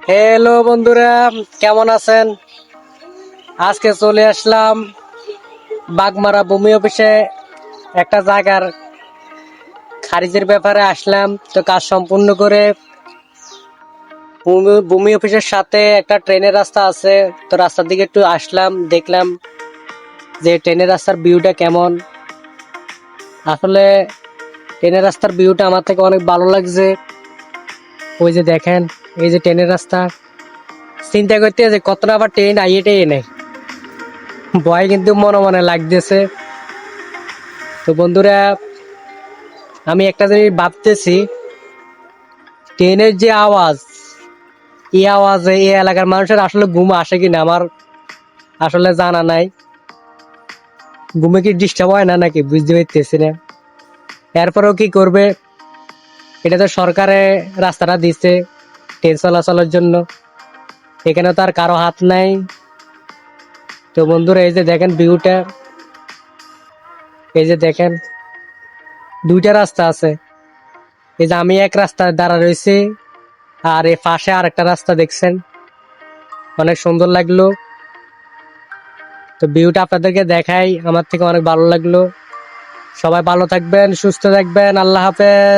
Hello বন্ধুরা, কেমন আছেন? আজকে চলে আসলাম বাগমারা ভূমি অফিসে। একটা জায়গার খারিজের ব্যাপারে আসলাম, তো কাজ সম্পূর্ণ করে ভূমি অফিসের সাথে একটা ট্রেনের রাস্তা আছে, তো রাস্তার দিকে একটু আসলাম, দেখলাম যে ট্রেনের রাস্তার ভিউটা কেমন। আসলে ট্রেনের রাস্তার ভিউটা আমার থেকে অনেক ভালো লাগছে। ওই যে দেখেন, এই যে ট্রেনের রাস্তা, চিন্তা করতে যে কতটা আবার ট্রেন আইয়েটাই নেই, ভয় কিন্তু মনে মনে লাগতেছে। তো বন্ধুরা, আমি একটা জিনিস ভাবতেছি, ট্রেনের যে আওয়াজ, এই আওয়াজে এই এলাকার মানুষের আসলে ঘুম আসে কিনা আমার আসলে জানা নাই। ঘুমে কি ডিস্টার্ব হয় না নাকি বুঝতে পারতেছি না। এরপরেও কি করবে, এটা তো সরকারে রাস্তাটা দিচ্ছে ট্রেন চলাচলের জন্য, এখানে তো আর কারো হাত নাই। তো বন্ধুরা, এই যে দেখেন ভিউটা, এই যে দেখেন দুইটা রাস্তা আছে। এই যে আমি এক রাস্তায় দাঁড়া রয়েছি, আর এই পাশে আর একটা রাস্তা দেখছেন, অনেক সুন্দর লাগলো। তো ভিউটা আপনাদেরকে দেখাই, আমার থেকে অনেক ভালো লাগলো। সবাই ভালো থাকবেন, সুস্থ থাকবেন, আল্লাহ হাফেজ।